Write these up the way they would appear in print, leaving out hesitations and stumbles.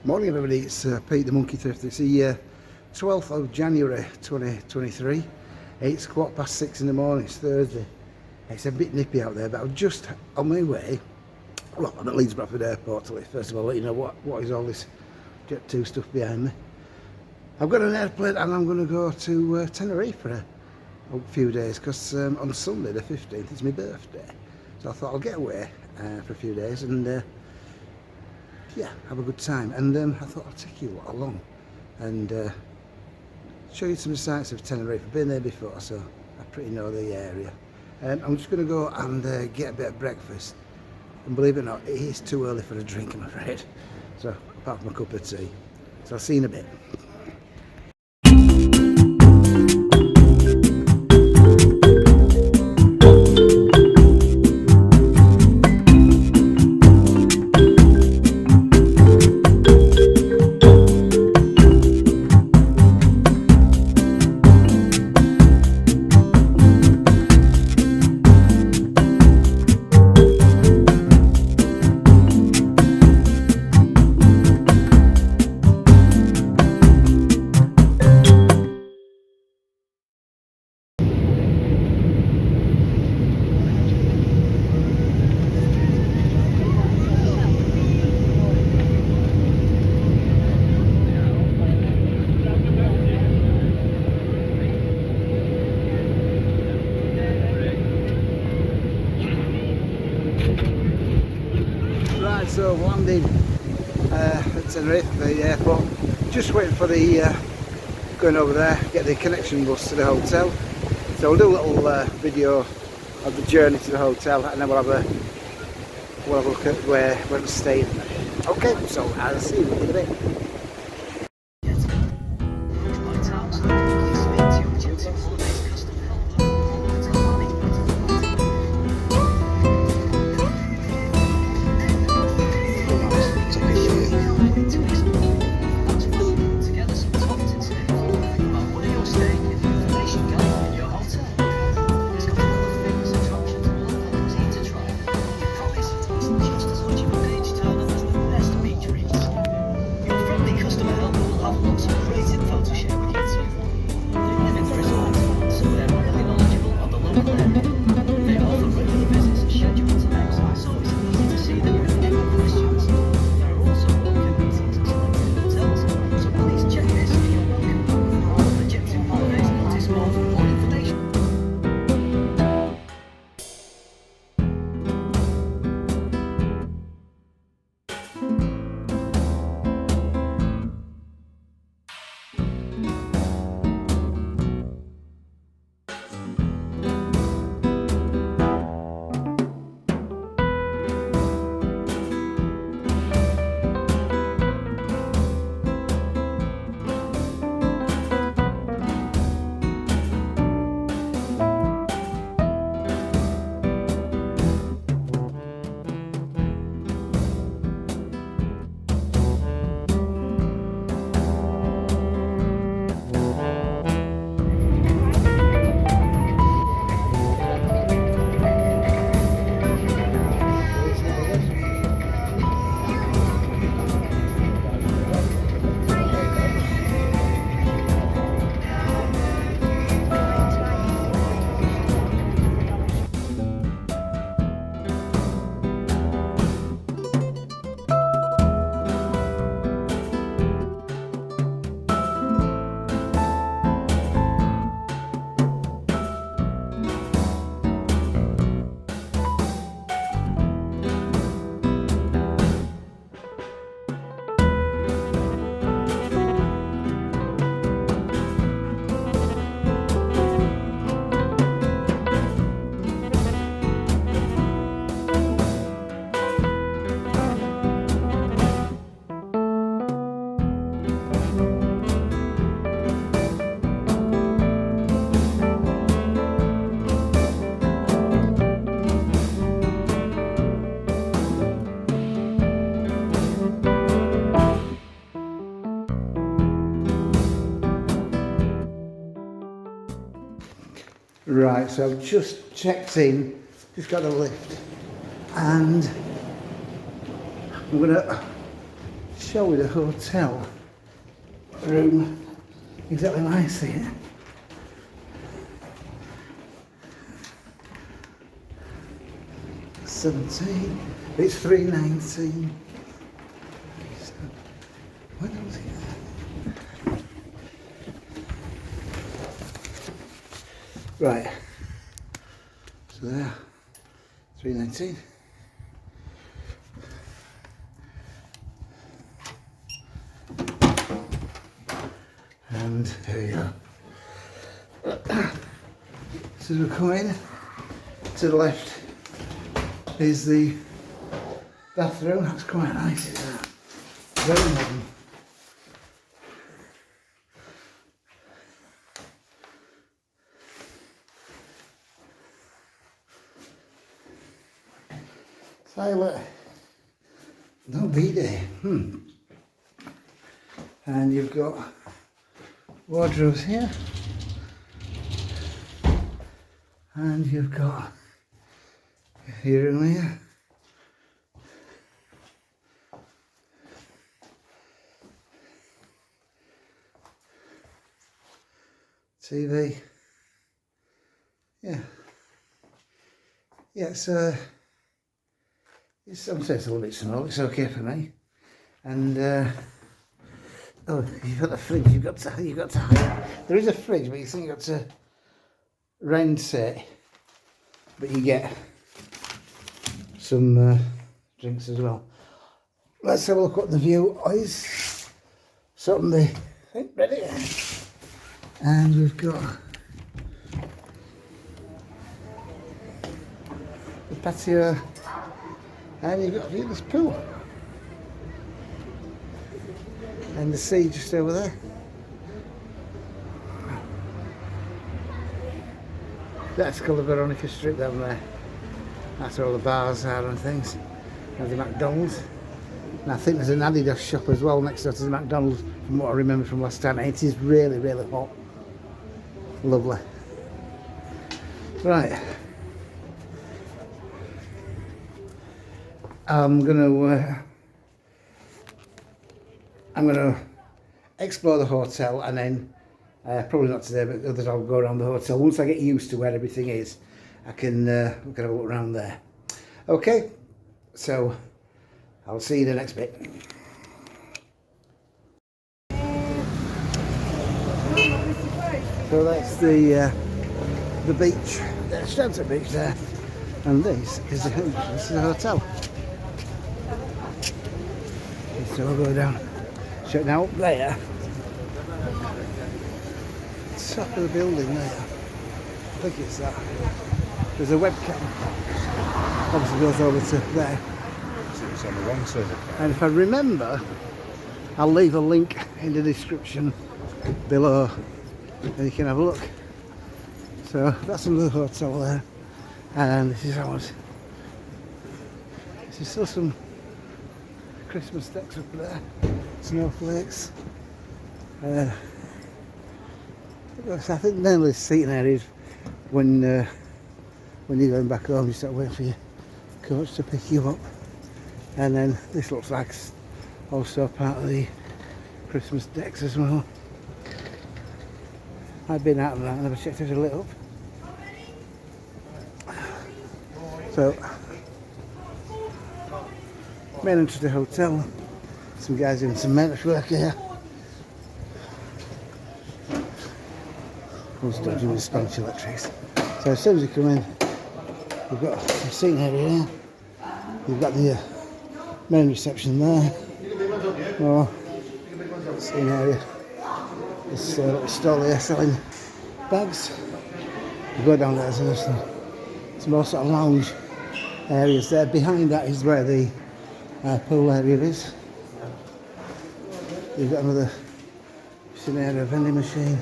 Morning everybody, it's Pete the Monkey Thrifter. It's the 12th of January 2023. It's 6:15 in the morning, it's Thursday. It's a bit nippy out there, but I'm just on my way. Well, I'm at Leeds Bradford Airport to first of all let you know what is all this Jet 2 stuff behind me. I've got an airplane and I'm going to go to Tenerife for a few days because on Sunday the 15th is my birthday. So I thought I'll get away for a few days and yeah, have a good time. And I thought I'll take you along and show you some sights of Tenerife. I've been there before, so I pretty know the area. I'm just going to go and get a bit of breakfast. And believe it or not, it is too early for a drink, I'm afraid. So, apart from a cup of tea. So I'll see you in a bit. So landing at Tenerife, the airport, just waiting for the going over there, get the connection bus to the hotel. So we'll do a little video of the journey to the hotel, and then we'll have a look at where we're staying. Okay, so I'll see you in a bit. Right, so I've just checked in, just got a lift, and I'm going to show you the hotel room exactly like I see it. $17. It's $3.19. What else is it? Right. So there, $3.19. And here you go. So we're coming to the left is the bathroom. That's quite nice, isn't it? Very modern. Toilet. No bidet. And you've got wardrobes here. And you've got your room here. TV. Yeah. Yeah, so I'm saying it's a little bit small, it's okay for me. And oh, you've got the fridge, you've got to hire. There is a fridge, but you think you've got to rent it, but you get some drinks as well. Let's have a look what the view is. Something ready. And we've got the patio, and you've got this pool. And the sea just over there. That's called the Veronica Strip down there. That's where all the bars are and things. There's the McDonald's. And I think there's an Adidas shop as well next door to the McDonald's, from what I remember from last time. It is really, really hot. Lovely. Right. I'm gonna explore the hotel, and then probably not today, but others I'll go around the hotel. Once I get used to where everything is, I can we can have a look around there. Okay, so I'll see you in the next bit. So that's the beach, the Stanton Beach there, and this is the hotel. So we'll go down. So now up there, top of the building there, I think it's that. There's a webcam. Obviously goes over to there. It's on the wrong side. And if I remember, I'll leave a link in the description below, and you can have a look. So that's another hotel there, and this is ours. There's still some Christmas decks up there, snowflakes. I think mainly the seating areas when you're going back home, you start waiting for your coach to pick you up. And then this looks like also part of the Christmas decks as well. I've been out of that, I never checked if it lit up. So, main entrance to the hotel. Some guys doing some maintenance work here. Who's dodging with Spanish electrics. So as soon as you come in, you've got a seating area here. You've got the main reception there. Or seating area. This little stall there selling bags. You go down there, so there's some more sort of lounge areas there. Behind that is where the pool area is. You've got another scenario vending machine.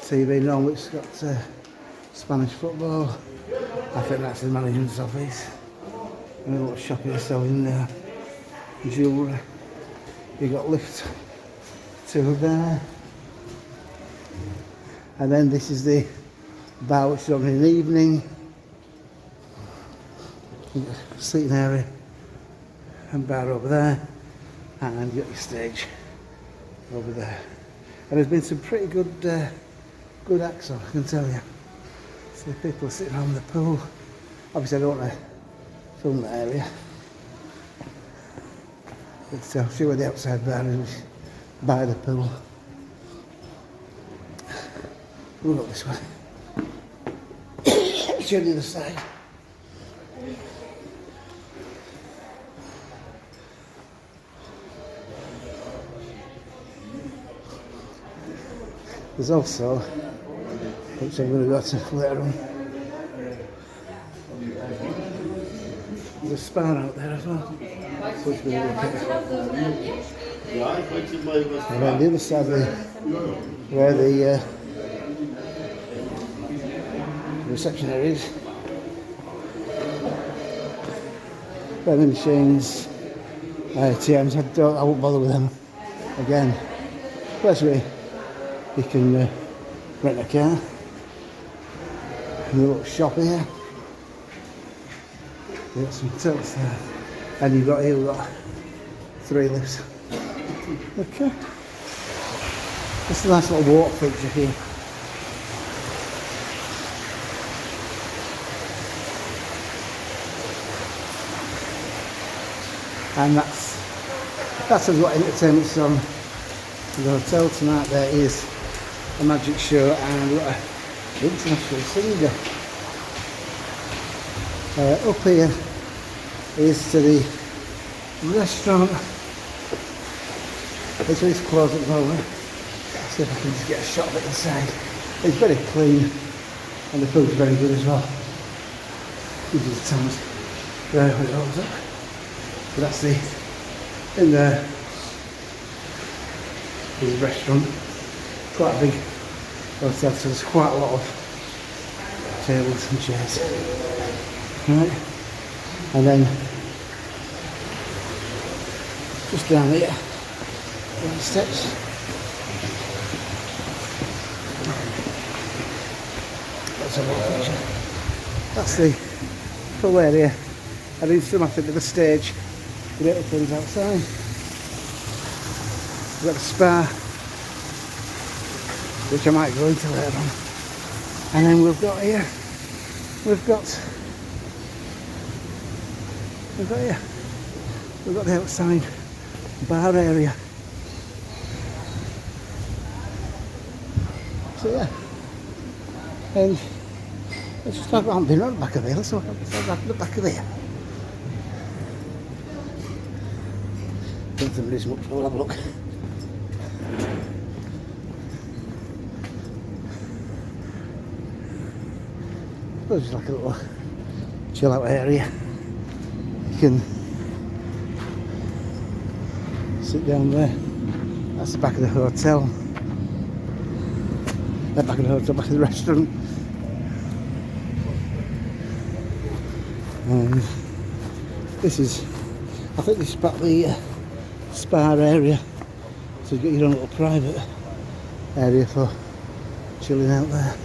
TV normally it's got Spanish football. I think that's the management's office. And a little shop here selling jewellery. You've got lift 2 there. And then this is the bar which is open in the evening. You've got seating area and bar over there. and you got your stage over there. And there's been some pretty good good acts on, I can tell you. See people sitting around the pool. Obviously I don't want to film that area. But I'll show you where the outside bar is, by the pool. We'll go this way. Show you the other side. There's also, which I'm going to go to later on, there's a spa out there as well, which we'll look at. And then the other side where the reception area is, vending machines, ATMs, I won't bother with them again. Place where you can rent a car. And a little shop here. You've got some tilts there. And you've got 3 lifts. Okay. Just a nice little water feature here. And that's what entertainment's on the hotel tonight. There is a magic show and what an international singer. Up here is to the restaurant. This is closed at the moment. Let's see if I can just get a shot of it inside. It's very clean and the food's very good as well. Gives you the times there when it opens up. But that's in there is a restaurant. Quite a big hotel, so there's quite a lot of tables and chairs. Right, and then just down here, down the steps, that's a little picture. That's the full area. I need some, I think, of the stage, the little things outside. We've got the spa, which I might go into later on. And then we've got here, we've got the outside bar area. So yeah, and let's just talk about being on the back of here. Let's talk about the back of here. Don't think there is much, we'll have a look. There's just like a little chill out area. You can sit down there. That's the back of the hotel. That back of the hotel, back of the restaurant. And this is, I think this is about the spa area. So you've got your own little private area for chilling out there.